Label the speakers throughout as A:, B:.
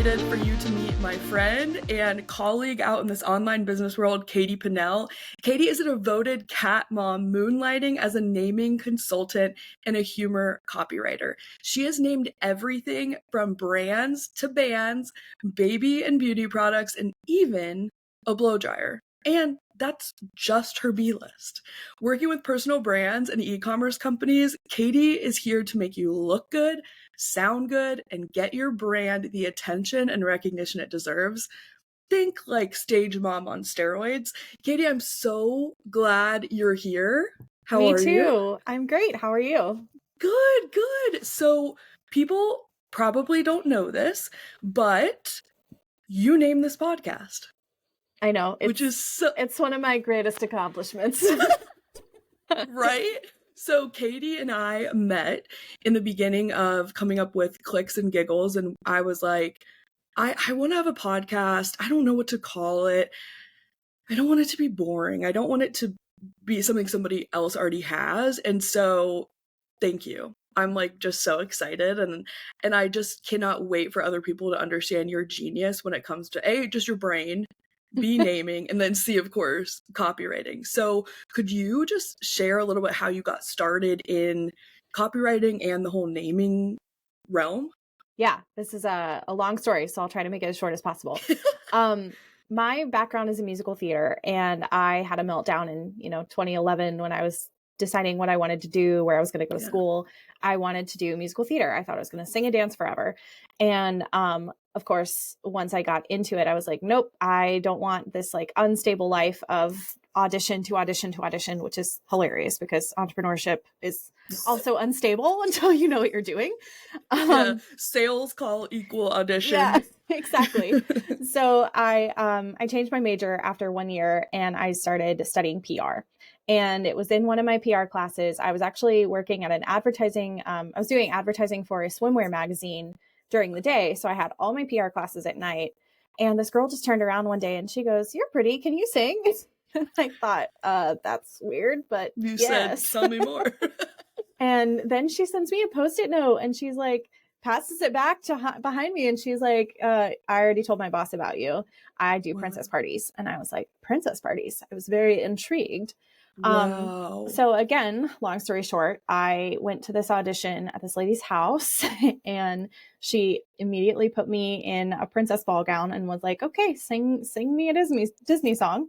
A: excited for you to meet my friend and colleague out in this online business world, Katie Pannell. Katie is a devoted cat mom moonlighting as a naming consultant and a humor copywriter. She has named everything from brands to bands, baby and beauty products, and even a blow dryer. And that's just her B-list. Working with personal brands and e-commerce companies, Katie is here to make you look good, sound good, and get your brand the attention and recognition it deserves. Think like stage mom on steroids. Katie, I'm so glad you're here. How are you?
B: Me too. I'm great. How are you?
A: Good. So people probably don't know this, but you named this podcast.
B: I know.
A: It's
B: one of my greatest accomplishments.
A: Right? So Katie and I met in the beginning of coming up with Clicks and Giggles, and I was like, I want to have a podcast. I don't know what to call it. I don't want it to be boring. I don't want it to be something somebody else already has. And so thank you. I'm like just so excited, and I just cannot wait for other people to understand your genius when it comes to A, just your brain, B, naming, and then C, of course, copywriting. So could you just share a little bit how you got started in copywriting and the whole naming realm?
B: Yeah, this is a long story, so I'll try to make it as short as possible. My background is in musical theater, and I had a meltdown in 2011 when I was deciding what I wanted to do, where I was going to go to school. I wanted to do musical theater. I thought I was going to sing and dance forever. And of course, once I got into it, I was like, nope, I don't want this like unstable life of audition to audition to audition, which is hilarious because entrepreneurship is also unstable until you know what you're doing.
A: Sales call equal audition.
B: Yeah, exactly. So I changed my major after 1 year and I started studying PR. And it was in one of my PR classes. I was actually working at an advertising. I was doing advertising for a swimwear magazine during the day. So I had all my PR classes at night. And this girl just turned around one day and she goes, "You're pretty. Can you sing?" I thought, that's weird, but
A: you
B: yes.
A: said, "Tell me more."
B: And then she sends me a Post-it note and she's like, passes it back to behind me. And she's like, I already told my boss about you. I do princess parties. And I was like, princess parties? I was very intrigued.
A: Wow.
B: So again, long story short, I went to this audition at this lady's house and she immediately put me in a princess ball gown and was like, okay, sing me a Disney song.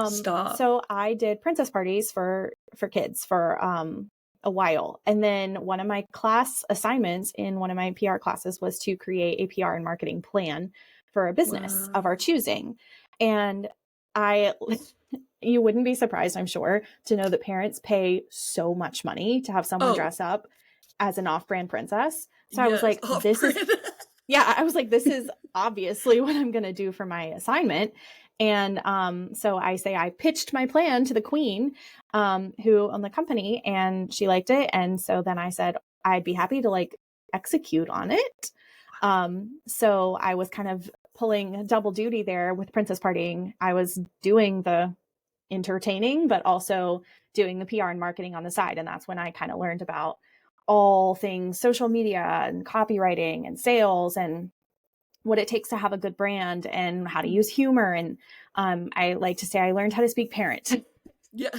A: Stop.
B: So I did princess parties for kids for a while. And then one of my class assignments in one of my PR classes was to create a PR and marketing plan for a business of our choosing. And you wouldn't be surprised, I'm sure, to know that parents pay so much money to have someone dress up as an off-brand princess. So I was like, this is obviously what I'm going to do for my assignment. And so I pitched my plan to the queen who owned the company, and she liked it. And so then I said, I'd be happy to like execute on it. So I was kind of pulling double duty there with princess partying. I was doing the entertaining, but also doing the PR and marketing on the side. And that's when I kind of learned about all things social media and copywriting and sales and what it takes to have a good brand and how to use humor. And I like to say I learned how to speak parent.
A: Yeah.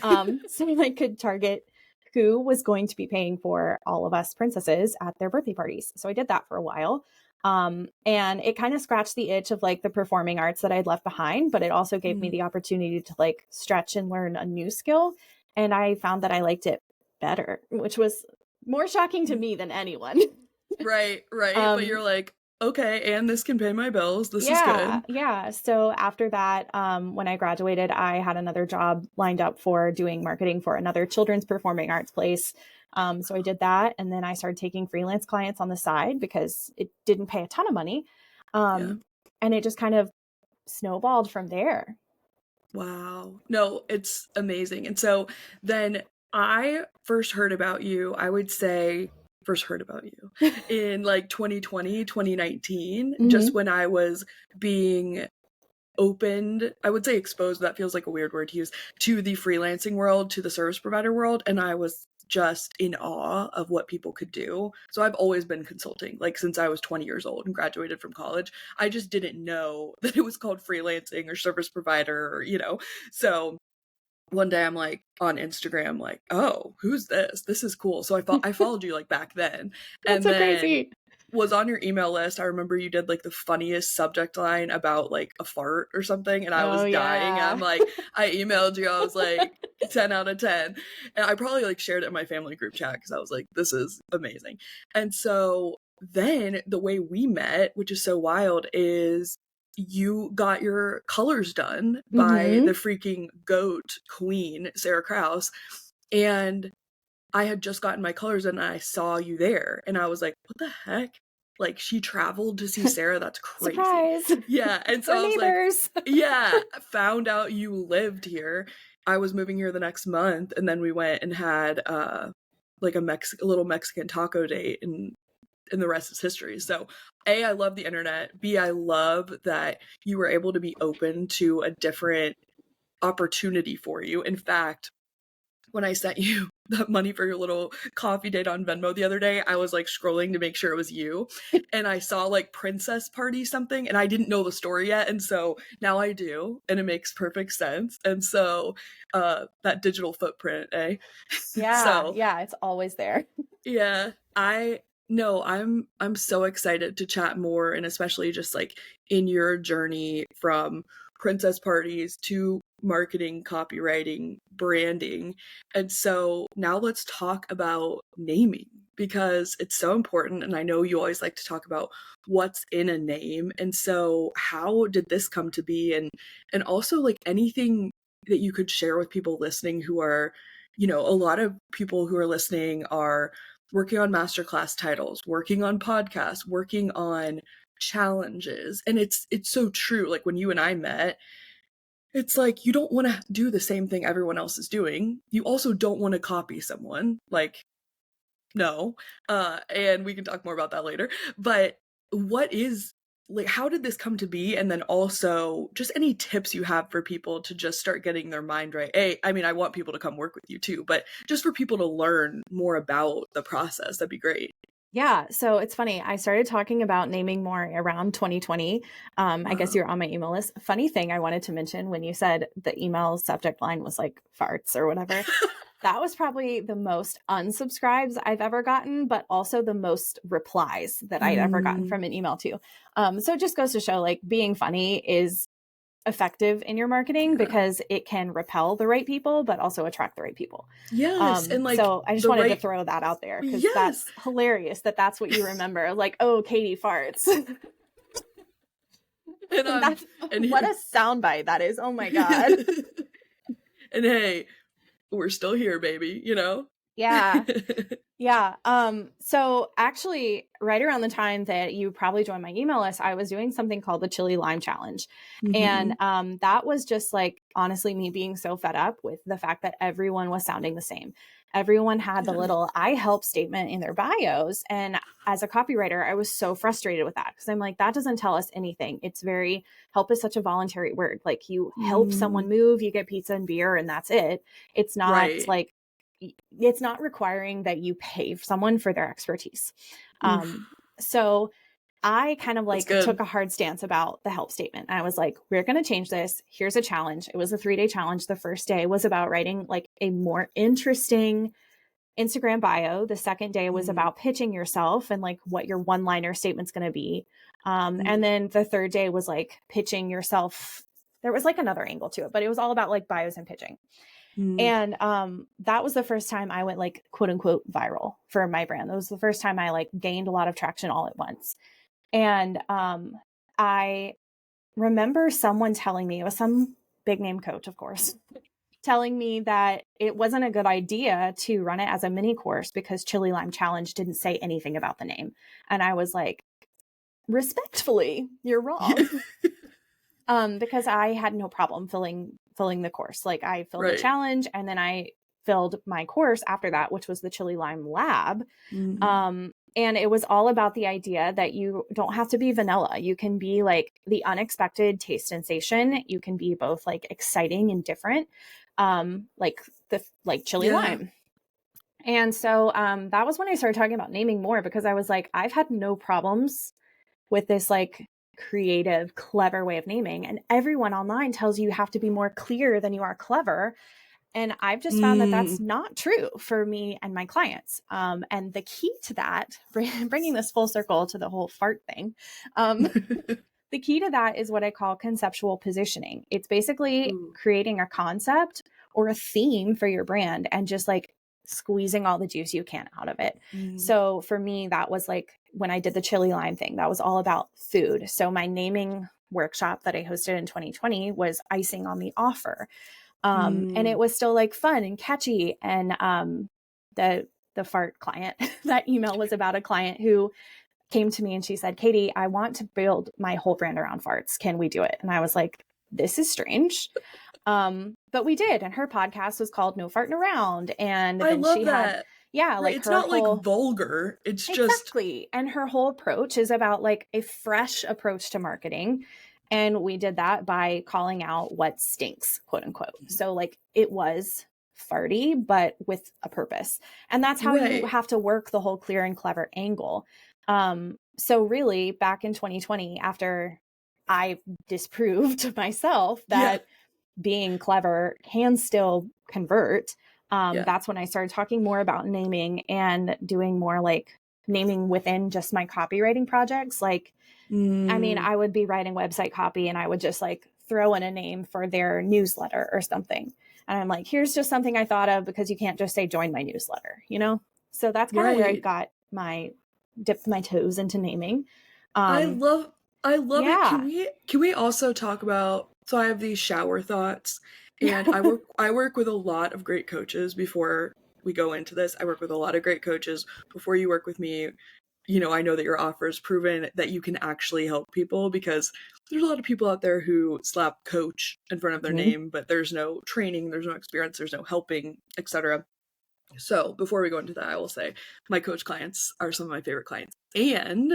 B: So I could target who was going to be paying for all of us princesses at their birthday parties. So I did that for a while. And it kind of scratched the itch of like the performing arts that I'd left behind, but it also gave me the opportunity to like stretch and learn a new skill. And I found that I liked it better, which was more shocking to me than anyone.
A: Right. But you're like, okay, and this can pay my bills. This is good.
B: Yeah. So after that, when I graduated, I had another job lined up for doing marketing for another children's performing arts place. So I did that. And then I started taking freelance clients on the side because it didn't pay a ton of money. And it just kind of snowballed from there.
A: Wow. No, it's amazing. And so then I first heard about you, I would say in like 2020, 2019, just when I was being opened, I would say exposed, that feels like a weird word to use, to the freelancing world, to the service provider world. And I was just in awe of what people could do. So I've always been consulting, like since I was 20 years old and graduated from college. I just didn't know that it was called freelancing or service provider, or, so one day I'm like on Instagram, like, oh, who's this? This is cool. So I followed you like back then.
B: That's
A: And
B: so
A: then
B: crazy.
A: was on your email list. I remember you did like the funniest subject line about like a fart or something, and I was dying. And I'm like, I emailed you. I was like, 10 out of 10. And I probably like shared it in my family group chat because I was like, this is amazing. And so then the way we met, which is so wild, is you got your colors done by the freaking goat queen, Sarah Krause. And I had just gotten my colors and I saw you there. And I was like, what the heck? Like, she traveled to see Sarah? That's crazy.
B: Surprise.
A: Yeah. And so
B: We're
A: I was
B: neighbors.
A: like, yeah, found out you lived here. I was moving here the next month. And then we went and had like a little Mexican taco date, and the rest is history. So A, I love the internet. B, I love that you were able to be open to a different opportunity for you. In fact, when I sent you that money for your little coffee date on Venmo the other day, I was like scrolling to make sure it was you. And I saw like princess party something, and I didn't know the story yet. And so now I do, and it makes perfect sense. And so that digital footprint, eh?
B: Yeah.
A: So
B: yeah. It's always there.
A: yeah, I'm so excited to chat more, and especially just like in your journey from princess parties to marketing, copywriting, branding. And so now let's talk about naming, because it's so important. And I know you always like to talk about what's in a name. And so how did this come to be? And also like anything that you could share with people listening who are, a lot of people who are listening are working on masterclass titles, working on podcasts, working on challenges. And it's so true. Like when you and I met, it's like you don't want to do the same thing everyone else is doing. You also don't want to copy someone. Like, no. And we can talk more about that later. But what is, like, how did this come to be? And then also just any tips you have for people to just start getting their mind right. I mean, I want people to come work with you too, but just for people to learn more about the process, that'd be great.
B: Yeah. So it's funny. I started talking about naming more around 2020. I guess you're on my email list. Funny thing I wanted to mention when you said the email subject line was like farts or whatever. That was probably the most unsubscribes I've ever gotten, but also the most replies that I'd ever gotten from an email too. So it just goes to show like being funny is effective in your marketing because it can repel the right people, but also attract the right people.
A: Yes. And like,
B: so I just wanted to throw that out there because that's hilarious that's what you remember. Like, oh, Katie farts. and what a soundbite that is. Oh my God.
A: And hey, we're still here, baby,
B: Yeah. Yeah. So actually right around the time that you probably joined my email list, I was doing something called the Chili Lime Challenge. And that was just like, honestly, me being so fed up with the fact that everyone was sounding the same. Everyone had the little I help statement in their bios. And as a copywriter, I was so frustrated with that because I'm like, that doesn't tell us anything. It's very, help is such a voluntary word. Like you help someone move, you get pizza and beer, and that's it. It's not like, it's not requiring that you pay someone for their expertise. So I kind of like took a hard stance about the help statement. I was like, we're going to change this. Here's a challenge. It was a 3-day challenge. The first day was about writing like a more interesting Instagram bio. The second day was about pitching yourself and like what your one-liner statement's going to be. And then the third day was like pitching yourself. There was like another angle to it, but it was all about like bios and pitching. And that was the first time I went like quote unquote viral for my brand. That was the first time I like gained a lot of traction all at once. And I remember someone telling me, it was some big name coach, of course, telling me that it wasn't a good idea to run it as a mini course because Chili Lime Challenge didn't say anything about the name. And I was like, respectfully, you're wrong. Because I had no problem filling the course. Like I filled the challenge and then I filled my course after that, which was the Chili Lime Lab. And it was all about the idea that you don't have to be vanilla. You can be like the unexpected taste sensation. You can be both like exciting and different, like chili lime. And so that was when I started talking about naming more, because I was like, I've had no problems with this like creative, clever way of naming. And everyone online tells you have to be more clear than you are clever. And I've just found that that's not true for me and my clients. And the key to that, bringing this full circle to the whole fart thing, the key to that is what I call conceptual positioning. It's basically creating a concept or a theme for your brand and just like squeezing all the juice you can out of it. So for me, that was like when I did the chili lime thing, that was all about food. So my naming workshop that I hosted in 2020 was icing on the offer. And it was still like fun and catchy. And the fart client, that email was about a client who came to me and she said, Katie, I want to build my whole brand around farts. Can we do it? And I was like, this is strange. But we did. And her podcast was called No Farting Around. And
A: I
B: then
A: love
B: she
A: that.
B: had, like
A: it's
B: her
A: not
B: whole,
A: like vulgar. It's
B: exactly. And her whole approach is about like a fresh approach to marketing. And we did that by calling out what stinks, quote unquote. So like it was farty, but with a purpose. And that's how you have to work the whole clear and clever angle. So really back in 2020, after I disproved myself that being clever can still convert, that's when I started talking more about naming and doing more like naming within just my copywriting projects. Like, I mean, I would be writing website copy and I would just like throw in a name for their newsletter or something. And I'm like, here's just something I thought of, because you can't just say join my newsletter, you know? So that's kind of where I dipped my toes into naming.
A: I love
B: yeah.
A: it. Can we also talk about, so I have these shower thoughts, and I work with a lot of great coaches before we go into this. I work with a lot of great coaches before you work with me. You know, I know that your offer has proven that you can actually help people, because there's a lot of people out there who slap coach in front of their name, but there's no training, there's no experience, there's no helping, etc. So before we go into that, I will say my coach clients are some of my favorite clients. And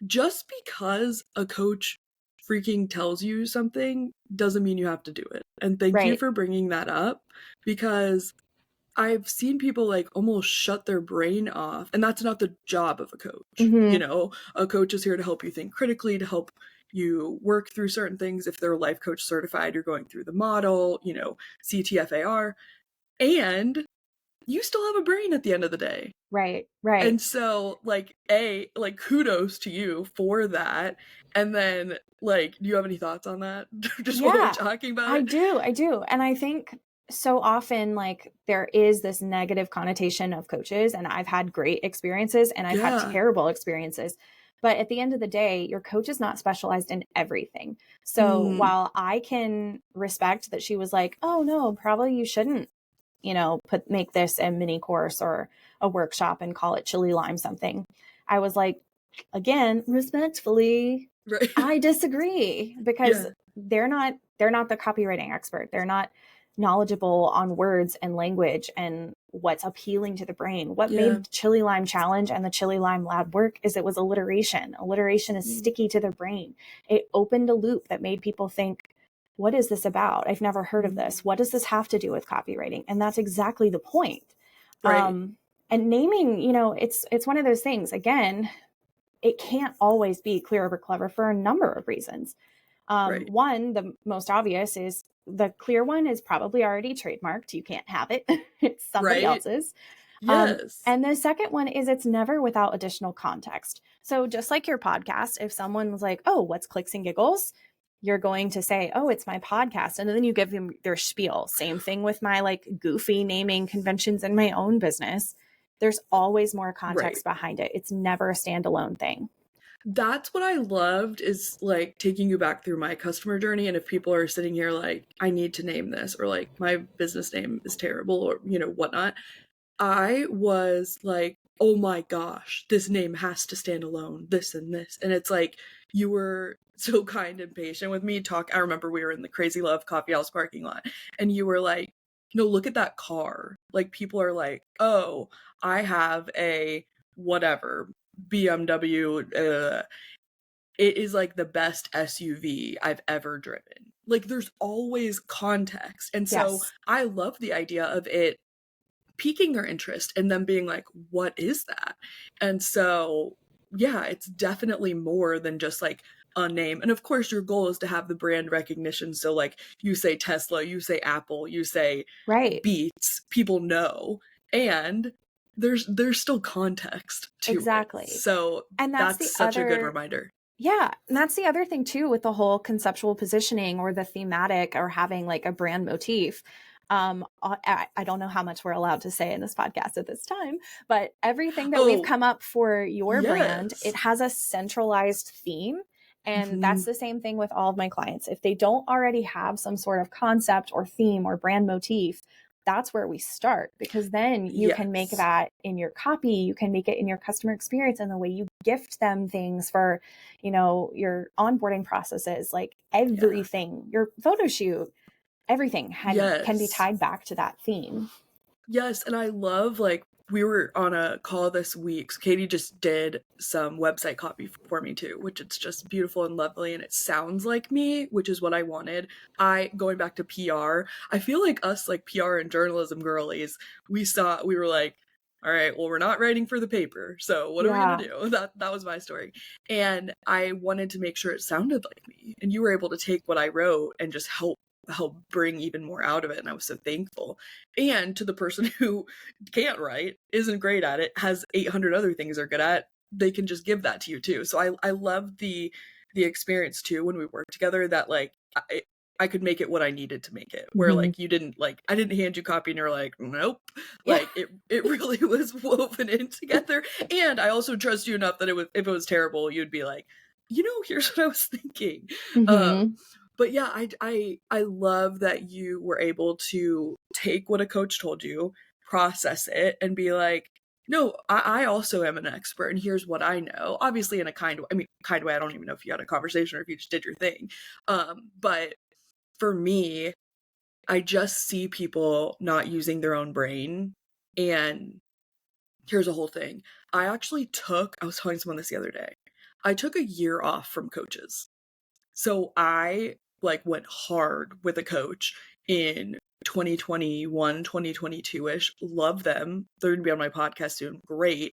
A: just because a coach freaking tells you something doesn't mean you have to do it. And thank you for bringing that up, because I've seen people like almost shut their brain off, and that's not the job of a coach. You know, a coach is here to help you think critically, to help you work through certain things. If they're life coach certified, you're going through the model, you know, CTFAR, and you still have a brain at the end of the day.
B: Right.
A: And so like kudos to you for that. And then like, do you have any thoughts on that? Just while we're talking about it?
B: I do. And I think so often like there is this negative connotation of coaches, and I've had great experiences and I've had terrible experiences. But at the end of the day, your coach is not specialized in everything. So while I can respect that she was like, oh no, probably you shouldn't, you know, make this a mini course or a workshop and call it chili lime something, I was like, again, respectfully, I disagree, because they're not the copywriting expert. They're not knowledgeable on words and language and what's appealing to the brain. What made the chili lime challenge and the chili lime lab work is it was alliteration. Alliteration is sticky to the brain. It opened a loop that made people think, what is this about? I've never heard of this. What does this have to do with copywriting? And that's exactly the point. And naming, you know, it's one of those things. Again, it can't always be clear over clever for a number of reasons. One, the most obvious is the clear one is probably already trademarked. You can't have it. It's somebody else's. And the second one is it's never without additional context. So just like your podcast, if someone was like, oh, what's Clicks and Giggles? You're going to say, oh, it's my podcast. And then you give them their spiel. Same thing with my like goofy naming conventions in my own business. There's always more context behind it. It's never a standalone thing.
A: That's what I loved, is like taking you back through my customer journey. And if people are sitting here like, I need to name this, or like my business name is terrible, or, you know, whatnot, I was like, oh my gosh, this name has to stand alone, this and this. And it's like, you were so kind and patient with me. I remember we were in the Crazy Love Coffee House parking lot, and you were like, no, look at that car. Like, people are like, oh, I have a whatever, BMW, it is like the best SUV I've ever driven. Like there's always context. And so
B: Yes.
A: I love the idea of it piquing their interest and them being like, what is that? And so, yeah, it's definitely more than just like a name. And of course, your goal is to have the brand recognition. So, like, you say Tesla, you say Apple, you say
B: Right.
A: Beats, people know. And there's still context to it.
B: Exactly.
A: So
B: And that's the
A: that's such a good
B: other,
A: reminder.
B: yeah. And that's the other thing too, with the whole conceptual positioning or the thematic or having like a brand motif. I don't know how much we're allowed to say in this podcast at this time, but everything that we've
A: Oh,
B: come up for your brand, it
A: yes.
B: has a centralized theme. And
A: Mhm.
B: that's the same thing with all of my clients. If they don't already have some sort of concept or theme or brand motif, that's where we start, because then you can make
A: Yes.
B: that in your copy, you can make it in your customer experience and the way you gift them things for, your onboarding processes, like
A: Yeah.
B: everything, your photo shoot, everything can be
A: Yes.
B: tied back to that theme.
A: Yes, and I love, like, we were on a call this week. So Katie just did some website copy for me too, which it's just beautiful and lovely, and it sounds like me, which is what I wanted. Going back to PR, I feel like us, like PR and journalism girlies, we were like, all right, well, we're not writing for the paper, so what are we gonna
B: Yeah.
A: do? That was my story, and I wanted to make sure it sounded like me, and you were able to take what I wrote and just help bring even more out of it, and I was so thankful. And to the person who can't write, isn't great at it, has 800 other things they're good at, they can just give that to you too. So I love the experience too when we worked together, that like I could make it what I needed to make it. Where
B: Mm-hmm.
A: like you didn't, like, I didn't hand you copy and you're like, nope.
B: Yeah.
A: Like it really was woven in together. And I also trust you enough that if it was terrible, you'd be like, here's what I was thinking.
B: Mm-hmm.
A: But yeah, I love that you were able to take what a coach told you, process it, and be like, no, I also am an expert, and here's what I know. Obviously, in a kind way. I mean, kind way. I don't even know if you had a conversation or if you just did your thing. But for me, I just see people not using their own brain, and here's a whole thing. I was telling someone this the other day. I took a year off from coaches. So I like went hard with a coach in 2021, 2022-ish. Love them. They're going to be on my podcast soon. Great.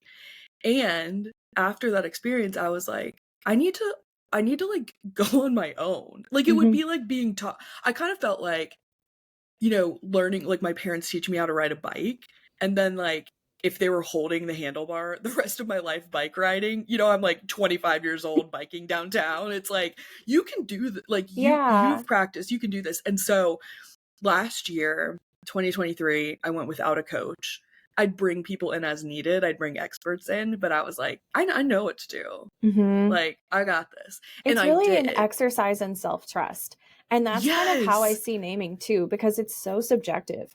A: And after that experience, I was like, I need to like go on my own. Like it would
B: Mm-hmm.
A: be like being taught. I kind of felt like, learning, like my parents teach me how to ride a bike, and then like if they were holding the handlebar the rest of my life bike riding, I'm like 25 years old biking downtown. It's like you can do like
B: Yeah.
A: you've practiced, you can do this. And so last year, 2023, I went without a coach. I'd bring people in as needed. I'd bring experts in, but I was like, I know what to do.
B: Mm-hmm.
A: Like I got this. And
B: It's
A: I
B: really an
A: did.
B: exercise in self-trust. And that's kind of how I
A: Yes.
B: see naming too, because it's so subjective.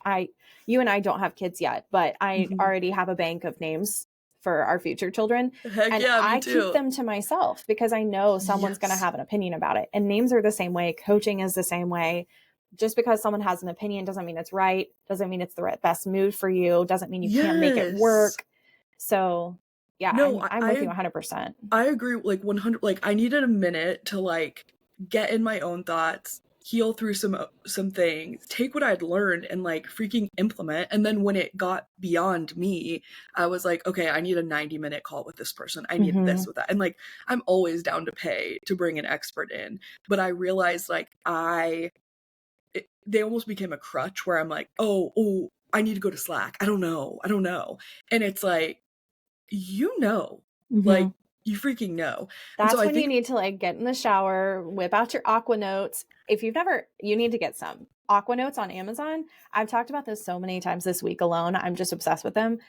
B: You and I don't have kids yet, but I
A: Mhm.
B: already have a bank of names for our future children.
A: Heck
B: And
A: yeah, me
B: I keep
A: too.
B: them to myself because I know someone's going to
A: Yes.
B: have an opinion about it. And names are the same way. Coaching is the same way. Just because someone has an opinion doesn't mean it's right, doesn't mean it's the best move for you, doesn't mean you can't make it
A: Yes.
B: work. So, yeah,
A: No,
B: I'm with you 100%.
A: I agree, like 100. Like I needed a minute to like get in my own thoughts, heal through some things, take what I'd learned and like freaking implement. And then when it got beyond me, I was like, okay, I need a 90-minute call with this person. I need
B: Mm-hmm.
A: this with that. And like I'm always down to pay to bring an expert in, but I realized like they almost became a crutch where I'm like, oh, I need to go to Slack. I don't know. And it's like,
B: Mm-hmm.
A: like you freaking know. And so
B: That's
A: I
B: when you
A: think,
B: need to like get in the shower, whip out your Aqua Notes. If you've never, you need to get some Aqua Notes on Amazon. I've talked about this so many times this week alone. I'm just obsessed with them.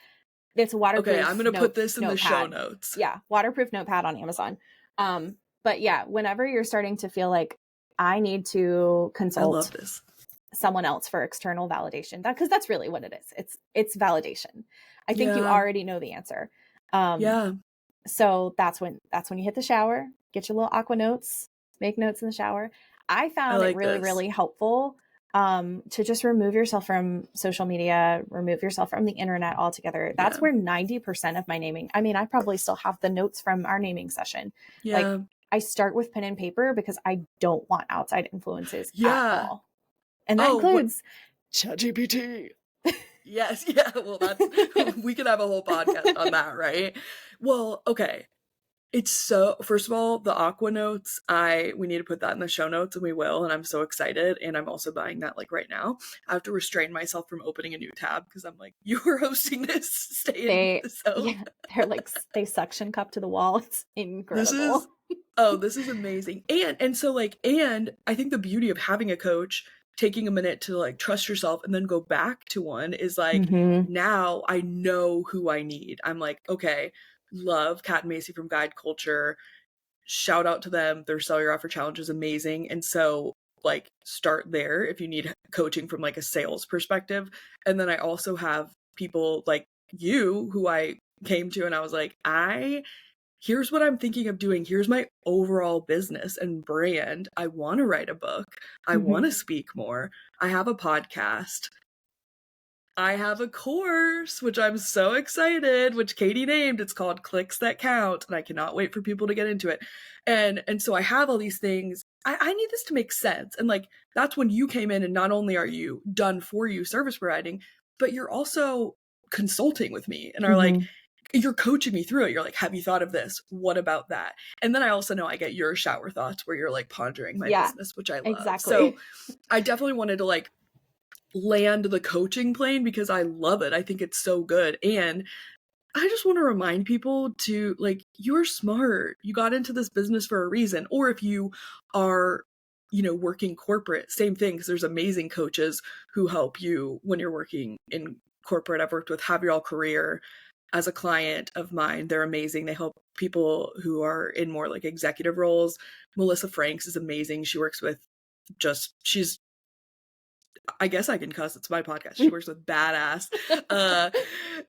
B: It's a
A: okay, I'm
B: waterproof
A: gonna put this in the show
B: notepad.
A: notes.
B: Yeah, waterproof notepad on Amazon. But yeah, whenever you're starting to feel like I need to
A: I love
B: consult
A: this.
B: someone else for external validation, because that's really what it is. It's validation. I think you
A: Yeah,
B: already know the answer. Um,
A: yeah,
B: so that's when you hit the shower, get your little Aqua Notes, make notes in the shower. I
A: I
B: found it
A: like
B: really,
A: this.
B: really helpful to just remove yourself from social media, remove yourself from the internet altogether. That's where 90% of my naming, I mean, I probably still have the notes from our naming session. Like, I start with pen and paper because I don't want outside influences at all. And that includes ChatGPT.
A: Yes. Yeah. Well, we could have a whole podcast on that, right? Well, okay. It's so, first of all, the Aqua notes, we need to put that in the show notes, and we will, and I'm so excited, and I'm also buying that like right now. I have to restrain myself from opening a new tab because I'm like, you were hosting this,
B: they're like, they suction cup to the wall. It's incredible.
A: This is amazing. And so like, and I think the beauty of having a coach, taking a minute to like trust yourself and then go back to one is like, now I know who I need. I'm like, okay, love Kat and Macy from Guide Culture. Shout out to them. Their Sell Your Offer Challenge is amazing. And so like start there if you need coaching from like a sales perspective. And then I also have people like you who I came to and I was like, here's what I'm thinking of doing. Here's my overall business and brand. I want to write a book. I want to speak more. I have a podcast. I have a course, which I'm so excited, which Katie named. It's called Clicks That Count, and I cannot wait for people to get into it. And so I have all these things. I need this to make sense. And like, that's when you came in and not only are you done for you service providing, but you're also consulting with me and are like, you're coaching me through it. You're like, have you thought of this? What about that? And then I also know I get your shower thoughts where you're like pondering my business, which I love.
B: Exactly.
A: So I definitely wanted to like land the coaching plane because I love it. I think it's so good. And I just want to remind people to like, you're smart. You got into this business for a reason. Or if you are, working corporate, same thing, because there's amazing coaches who help you when you're working in corporate. I've worked with Have Your All Career as a client of mine. They're amazing. They help people who are in more like executive roles. Melissa Franks is amazing. She works with I guess I can cuss. It's my podcast. She works with badass.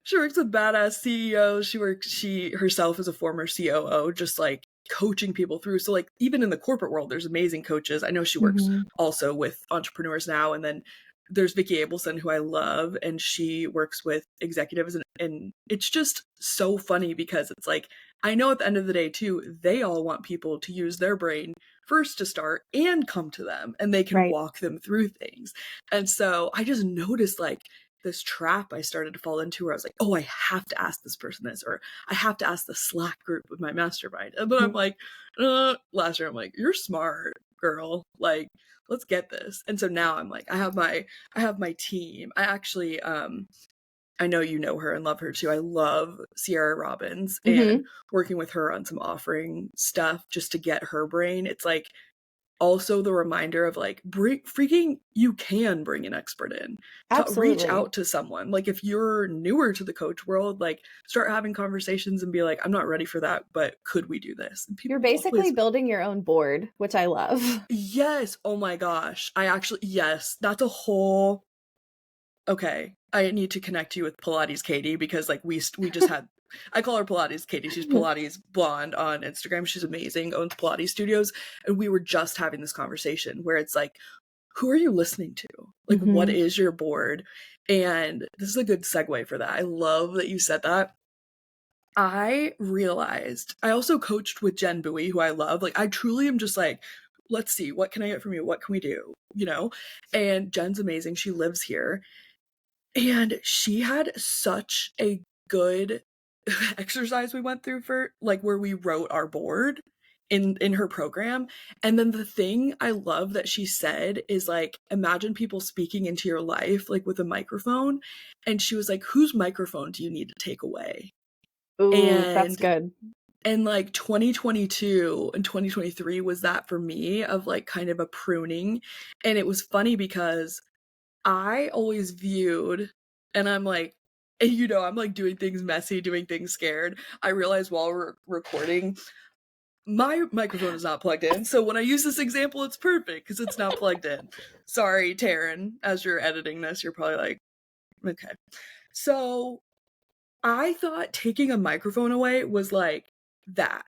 A: She works with badass CEOs. She herself is a former COO, just like coaching people through. So like even in the corporate world, there's amazing coaches. I know she works also with entrepreneurs now. And then there's Vicki Abelson, who I love, and she works with executives. And it's just so funny because it's like, I know at the end of the day too, they all want people to use their brain first to start and come to them, and they can walk them through things. And so I just noticed like this trap I started to fall into where I was like, oh, I have to ask this person this, or I have to ask the Slack group with my mastermind. And then I'm like, last year I'm like, you're smart, girl. Like, let's get this. And so now I'm like, I have my team. I actually, I know you know her and love her too. I love Sierra Robbins and working with her on some offering stuff just to get her brain. It's like also the reminder of like, you can bring an expert in. Reach out to someone. Like if you're newer to the coach world, like start having conversations and be like, I'm not ready for that, but could we do this? And
B: you're basically building your own board, which I love.
A: Yes. Oh my gosh. Yes, that's a whole, okay. I need to connect you with Pilates Katie because like we just had, I call her Pilates Katie. She's Pilates Blonde on Instagram. She's amazing, owns Pilates studios. And we were just having this conversation where it's like, who are you listening to? Like, what is your board? And this is a good segue for that. I love that you said that. I realized I also coached with Jen Bowie, who I love. Like, I truly am just like, let's see, what can I get from you? What can we do? And Jen's amazing. She lives here. And she had such a good exercise we went through for like where we wrote our board in her program. And then the thing I love that she said is like, imagine people speaking into your life like with a microphone. And she was like, whose microphone do you need to take away?
B: Ooh, that's good.
A: And like 2022 and 2023 was that for me of like kind of a pruning. And it was funny because I always viewed, and I'm like, and I'm like doing things messy, doing things scared. I realized while we're recording, my microphone is not plugged in. So when I use this example, it's perfect because it's not plugged in. Sorry, Taryn, as you're editing this, you're probably like, okay. So I thought taking a microphone away was like that.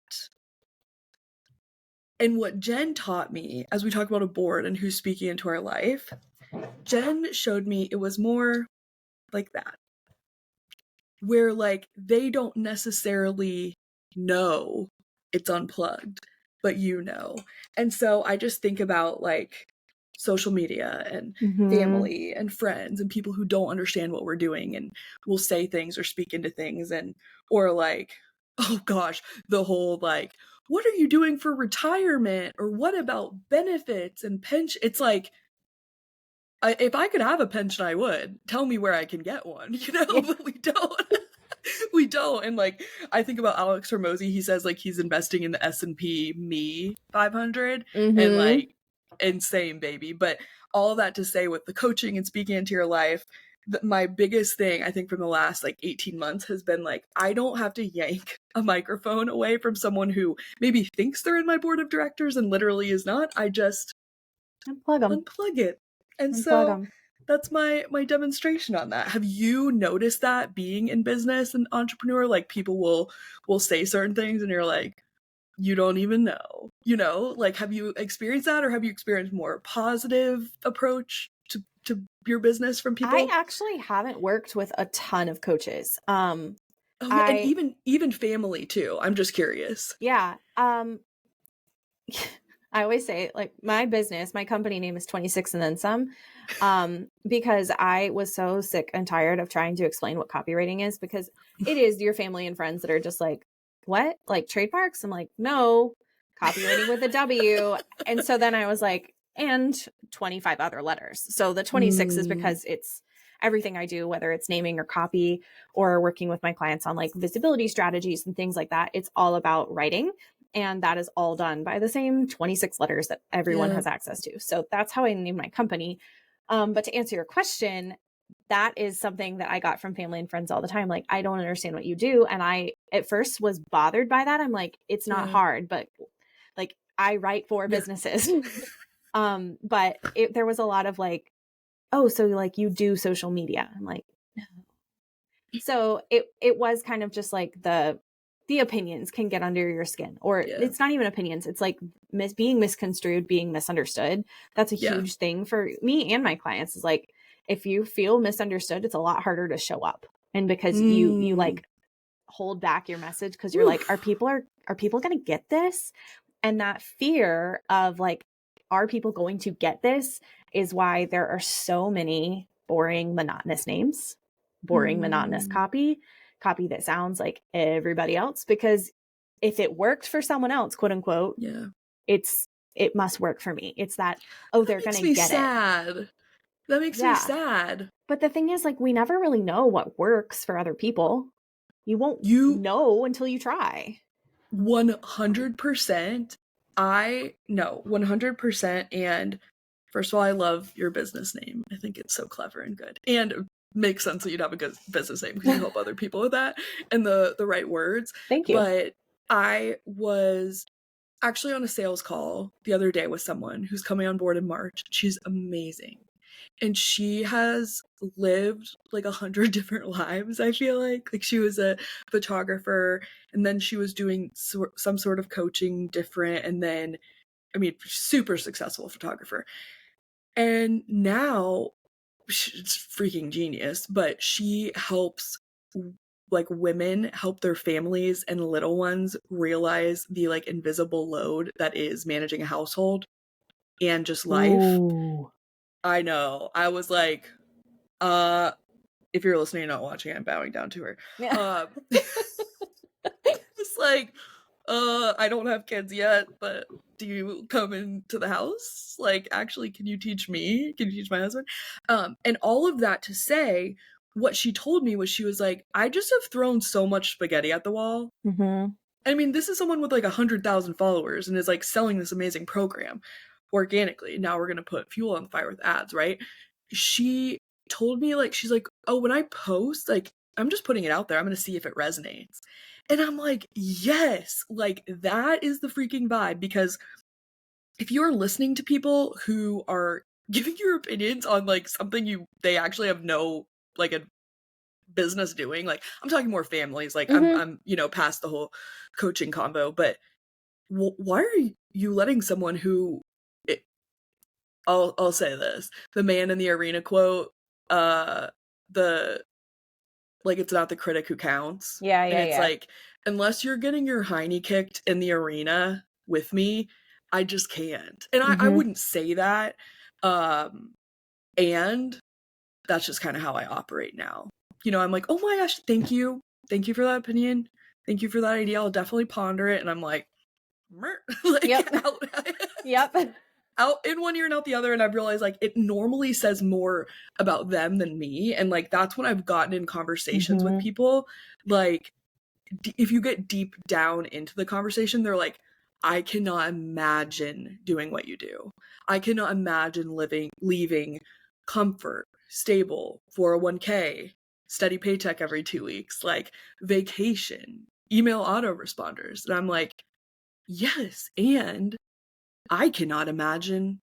A: And what Jen taught me as we talk about a board and who's speaking into our life Jen showed me it was more like that, where like they don't necessarily know it's unplugged, but you know. And so I just think about like social media and
B: Mm-hmm.
A: family and friends and people who don't understand what we're doing and will say things or speak into things, and or like, oh gosh, the whole like, what are you doing for retirement, or what about benefits and pension? It's like, if I could have a pension, I would. Tell me where I can get one, you know,
B: Yeah.
A: but we don't. We don't. And like, I think about Alex Hormozy, he says like he's investing in the S&P Me 500, and
B: Mm-hmm.
A: like, insane, baby. But all that to say, with the coaching and speaking into your life, my biggest thing I think from the last like 18 months has been like, I don't have to yank a microphone away from someone who maybe thinks they're in my board of directors and literally is not. I just
B: Unplug them.
A: unplug it. And
B: Unplug
A: so
B: them.
A: that's my demonstration on that. Have you noticed that being in business and entrepreneur, like people will say certain things and you're like, you don't even know, you know? Like, have you experienced that, or have you experienced more positive approach to your business from
B: I
A: people?
B: actually haven't worked with a ton of coaches.
A: Oh yeah, and
B: I
A: even family too. I'm just curious.
B: yeah. I always say like my business, my company name is 26 and then some. Because I was so sick and tired of trying to explain what copywriting is, because it is your family and friends that are just like, what? Like trademarks? I'm like, no, copywriting with a W. And so then I was like, and 25 other letters. So the 26 is
A: Mm,
B: because it's everything I do, whether it's naming or copy or working with my clients on like visibility strategies and things like that. It's all about writing. And that is all done by the same 26 letters that everyone
A: yeah,
B: has access to. So that's how I named my company. But to answer your question, that is something that I got from family and friends all the time. Like, I don't understand what you do. And I, at first, was bothered by that. I'm like, it's not
A: yeah,
B: hard, but like, I write for
A: yeah,
B: businesses. But there was a lot of like, oh, so like you do social media. I'm like, so it was kind of just like the opinions can get under your skin, or
A: yeah,
B: it's not even opinions, it's like being misconstrued, being misunderstood. That's a
A: yeah.
B: huge thing for me and my clients, is like, if you feel misunderstood, it's a lot harder to show up. And because you
A: Mm,
B: like hold back your message because you're like,
A: oof,
B: are people going to get this? And that fear of like, are people going to get this, is why there are so many boring, monotonous names, boring, monotonous
A: mm,
B: copy that sounds like everybody else. Because if it worked for someone else, quote unquote,
A: yeah.
B: it must work for me. It's that, oh,
A: That
B: they're going
A: makes
B: to
A: me
B: get it.
A: sad. That makes me
B: Yeah.
A: sad.
B: But the thing is, like, we never really know what works for other people. You won't
A: You
B: know until you try.
A: 100%. I know 100%. And first of all, I love your business name. I think it's so clever and good, and it makes sense that you'd have a good business name because you help other people with that and the right words.
B: Thank you.
A: But I was actually on a sales call the other day with someone who's coming on board in March. She's amazing. And she has lived like 100 different lives, I feel like she was a photographer, and then she was doing some sort of coaching different, and then I mean super successful photographer, and now she's freaking genius, but she helps like women help their families and little ones realize the like invisible load that is managing a household and just life.
B: Ooh.
A: I know. I was like, uh if you're listening and not watching, I'm bowing down to her.
B: Yeah.
A: It's like, I don't have kids yet, but do you come into the house? Like, actually, can you teach me? Can you teach my husband? And all of that to say, what she told me was, she was like, I just have thrown so much spaghetti at the wall.
B: Mm-hmm.
A: I mean, this is someone with like 100,000 followers and is like selling this amazing program organically. Now we're gonna put fuel on the fire with ads, right? She told me, like, she's like, oh, when I post, like, I'm just putting it out there. I'm gonna see if it resonates. And I'm like, yes, like that is the freaking vibe. Because if you're listening to people who are giving your opinions on like something they actually have no like a business doing, like I'm talking more families, like
B: Mm-hmm.
A: I'm past the whole coaching combo, but why are you letting someone who I'll say this. The man in the arena quote, the like, it's not the critic who counts.
B: Yeah,
A: And
B: yeah,
A: it's
B: yeah.
A: like, unless you're getting your hiney kicked in the arena with me, I just can't. And I
B: Mm-hmm.
A: wouldn't say that. And that's just kind of how I operate now. I'm like, oh my gosh, thank you. Thank you for that opinion. Thank you for that idea. I'll definitely ponder it. And I'm like, like
B: Yep.
A: out,
B: Yep.
A: out in one ear and out the other. And I've realized like it normally says more about them than me. And like that's when I've gotten in conversations with
B: Mm-hmm.
A: people. Like if you get deep down into the conversation, they're like, I cannot imagine doing what you do. I cannot imagine leaving comfort, stable, 401k, steady paycheck every 2 weeks, like vacation, email autoresponders. And I'm like, yes, and I cannot imagine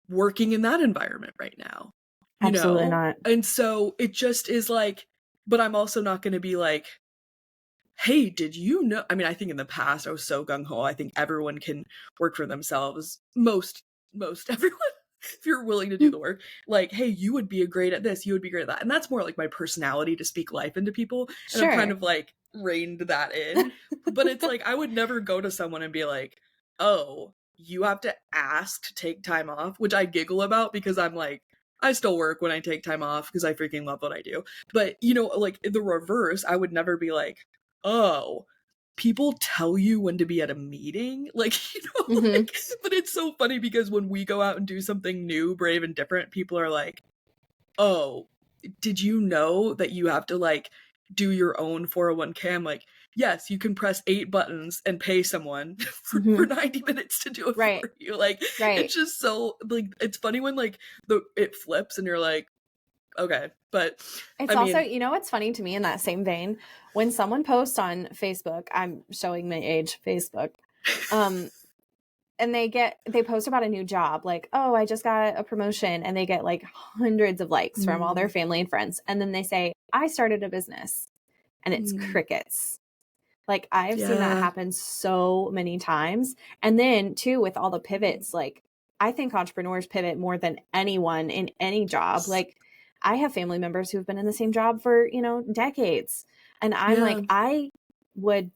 A: working in that environment right now,
B: Absolutely not.
A: And so it just is like, but I'm also not going to be like, hey, did you know? I mean, I think in the past I was so gung ho. I think everyone can work for themselves. Most everyone, if you're willing to do the work, like, hey, you would be great at this, you would be great at that. And that's more like my personality to speak life into people. And I've kind
B: Sure.
A: of like reined that in. But it's like, I would never go to someone and be like, oh, you have to ask to take time off, which I giggle about because I'm like, I still work when I take time off because I freaking love what I do. But, like the reverse, I would never be like, oh, people tell you when to be at a meeting, like,
B: Mm-hmm.
A: like, but it's so funny because when we go out and do something new, brave, and different, people are like, oh, did you know that you have to like do your own 401k? I'm like, yes, you can press 8 buttons and pay someone for,
B: Mm-hmm.
A: for 90 minutes to do it
B: Right.
A: for you. Like,
B: Right.
A: it's just so like, it's funny when like it flips and you're like, okay. But
B: It's
A: I
B: also,
A: mean,
B: what's funny to me in that same vein, when someone posts on Facebook, I'm showing my age, Facebook, and they post about a new job, like, oh, I just got a promotion, and they get like hundreds of likes from all their family and friends. And then they say, I started a business, and it's crickets. Like, I've seen that
A: yeah.
B: happen so many times. And then too, with all the pivots, like, I think entrepreneurs pivot more than anyone in any job. Like, I have family members who've been in the same job for, decades. And I'm
A: Yeah.
B: like, I would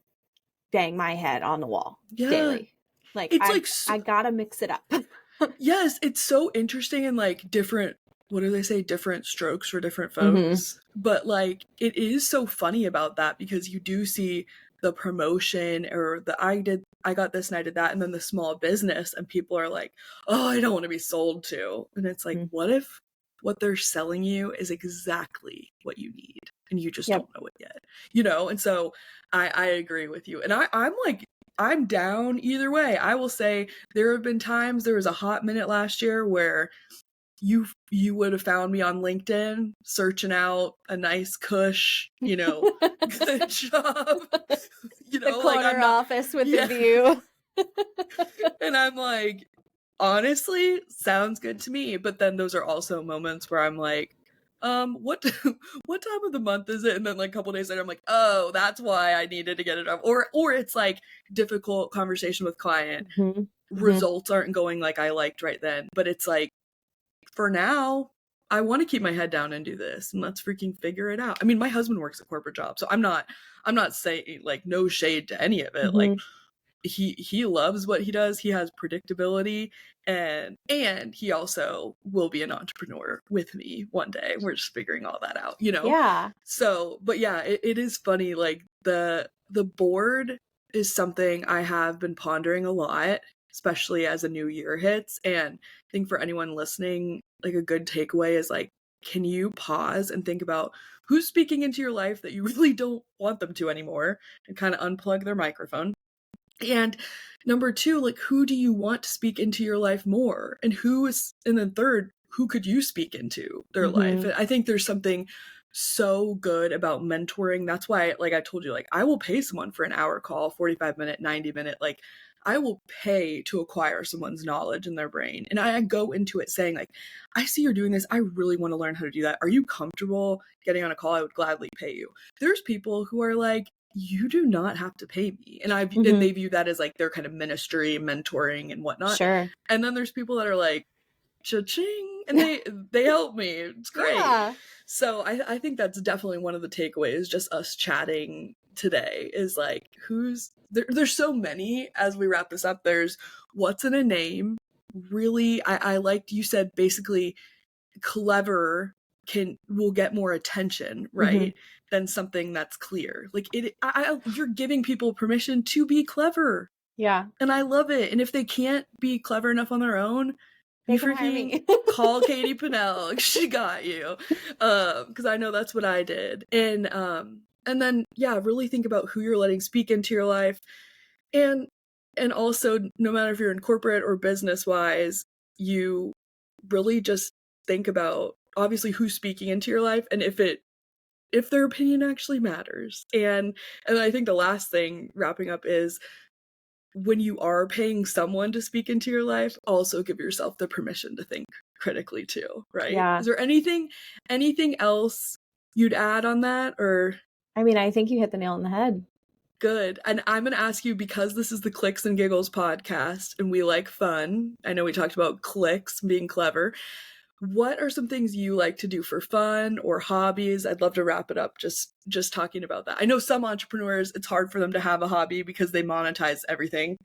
B: bang my head on the wall
A: Yeah.
B: daily. Like,
A: It's like,
B: I gotta mix it up.
A: yes, it's so interesting and like different, what do they say? Different strokes for different
B: Mm-hmm.
A: folks. But like, it is so funny about that because you do see the promotion or I got this and I did that. And then the small business, and people are like, oh, I don't want to be sold to. And it's like, what if what they're selling you is exactly what you need and you just
B: Yep.
A: don't know it yet? And so I agree with you. And I'm like, I'm down either way. I will say there have been times, there was a hot minute last year where you would have found me on LinkedIn searching out a nice cush, good job.
B: The
A: Like I'm
B: corner
A: not,
B: office with
A: yeah.
B: the view.
A: And I'm like, honestly, sounds good to me. But then those are also moments where I'm like, what what time of the month is it? And then like a couple days later, I'm like, oh, that's why I needed to get it up. Or it's like difficult conversation with client.
B: Mm-hmm.
A: Results aren't going like I liked right then. But it's like, for now, I want to keep my head down and do this, and let's freaking figure it out. I mean, my husband works a corporate job, so I'm not saying like no shade to any of it. Like
B: Mm-hmm.
A: he loves what he does. He has predictability, and he also will be an entrepreneur with me one day. We're just figuring all that out.
B: Yeah.
A: So, but yeah, it is funny. Like the board is something I have been pondering a lot, especially as a new year hits. And I think for anyone listening, like a good takeaway is like, can you pause and think about who's speaking into your life that you really don't want them to anymore, and kind of unplug their microphone? And number two, like, who do you want to speak into your life more? And then third, who could you speak into their life?
B: Mm-hmm.
A: And I think there's something so good about mentoring. That's why, like I told you, like, I will pay someone for an hour call, 45-minute, 90-minute, like, I will pay to acquire someone's knowledge in their brain. And I go into it saying, like, I see you're doing this. I really want to learn how to do that. Are you comfortable getting on a call? I would gladly pay you. There's people who are like, you do not have to pay me. And
B: Mm-hmm.
A: they view that as like their kind of ministry, mentoring and whatnot.
B: Sure.
A: And then there's people that are like, cha-ching, and they help me. It's great.
B: Yeah.
A: So I think that's definitely one of the takeaways, just us chatting today, is like, there's so many. As we wrap this up, there's what's in a name. Really, I liked you said basically clever will get more attention, right? Than something that's clear. Like you're giving people permission to be clever.
B: Yeah.
A: And I love it. And if they can't be clever enough on their own,
B: They
A: you
B: can hire
A: freaking
B: me.
A: call Katie Pannell. Like, she got you. Because I know that's what I did. And then really think about who you're letting speak into your life. And also, no matter if you're in corporate or business wise, you really just think about obviously who's speaking into your life and if their opinion actually matters. And I think the last thing, wrapping up, is when you are paying someone to speak into your life, also give yourself the permission to think critically too, right?
B: Yeah.
A: Is there anything else you'd add on that? Or
B: I mean, I think you hit the nail on the head.
A: Good. And I'm going to ask you, because this is the Clicks and Giggles podcast and we like fun. I know we talked about clicks being clever. What are some things you like to do for fun or hobbies? I'd love to wrap it up just talking about that. I know some entrepreneurs, it's hard for them to have a hobby because they monetize everything.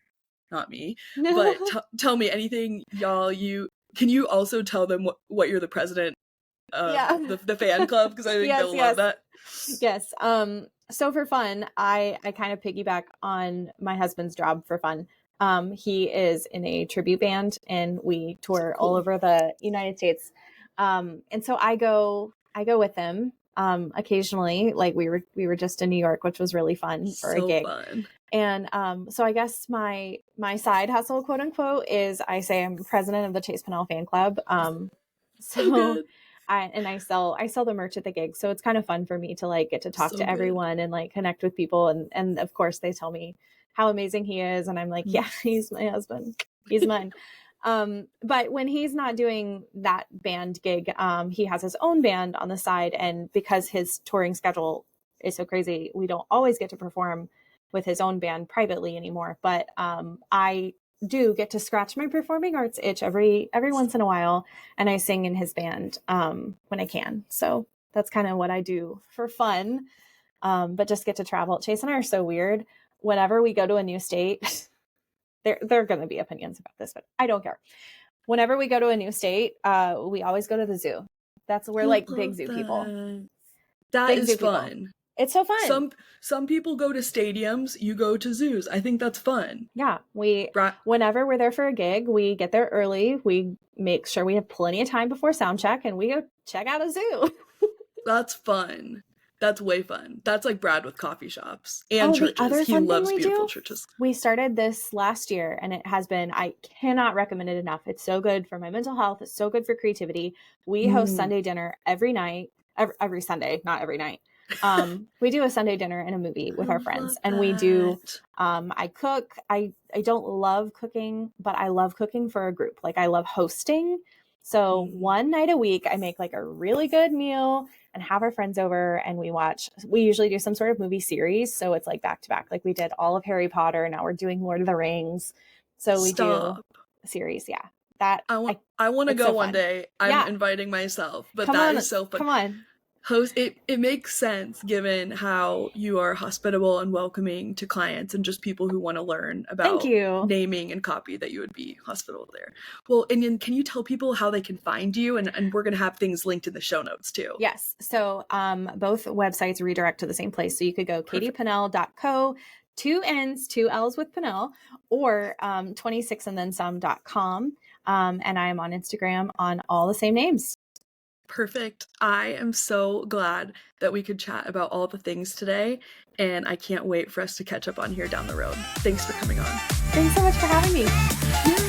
A: Not me. But tell me anything, y'all. Can you also tell them what you're the president of the fan club? Because I think they'll love that.
B: Yes. So for fun, I kind of piggyback on my husband's job for fun. He is in a tribute band and we tour all over the United States. And so I go with him, occasionally. Like we were just in New York, which was really fun for a gig.
A: Fun. And,
B: so I guess my side hustle, quote unquote, is I say I'm president of the Chase Pannell fan club. So I sell the merch at the gig. So it's kind of fun for me to like get to talk to everyone and like connect with people. And of course they tell me how amazing he is. And I'm like, yeah, he's my husband. He's mine. But when he's not doing that band gig, he has his own band on the side. And because his touring schedule is so crazy, we don't always get to perform with his own band privately anymore. But I do get to scratch my performing arts itch every once in a while, and I sing in his band when I can. So that's kind of what I do for fun. But just get to travel. Chase and I are so weird. Whenever we go to a new state, there are going to be opinions about this, but I don't care. Whenever we go to a new state, we always go to the zoo. We're like big zoo people.
A: That is fun.
B: It's so fun.
A: Some people go to stadiums, you go to zoos. I think that's fun.
B: Yeah. Whenever we're there for a gig, we get there early. We make sure we have plenty of time before sound check and we go check out a zoo.
A: That's fun. That's way fun. That's like Brad with coffee shops and churches. He loves beautiful churches.
B: We started this last year and it has been, I cannot recommend it enough. It's so good for my mental health. It's so good for creativity. We host Sunday dinner every night, every Sunday, not every night. We do a Sunday dinner and a movie with our friends, and we do I cook. I don't love cooking, but I love cooking for a group. Like I love hosting. So one night a week I make like a really good meal and have our friends over and we usually do some sort of movie series, so it's like back to back. Like we did all of Harry Potter, now we're doing Lord of the Rings. So we do a series. Yeah. That
A: I want to go one day. I'm inviting myself, but that is so fun.
B: Come on.
A: It makes sense given how you are hospitable and welcoming to clients and just people who want to learn about naming and copy, that you would be hospitable there. Well, and then can you tell people how they can find you? And we're going to have things linked in the show notes too.
B: Yes. So both websites redirect to the same place. So you could go katiepannell.co, 2 N's, 2 L's with Pannell, or 26andthensome.com. And I am on Instagram on all the same names.
A: Perfect. I am so glad that we could chat about all the things today, and I can't wait for us to catch up on here down the road. Thanks for coming on.
B: Thanks so much for having me.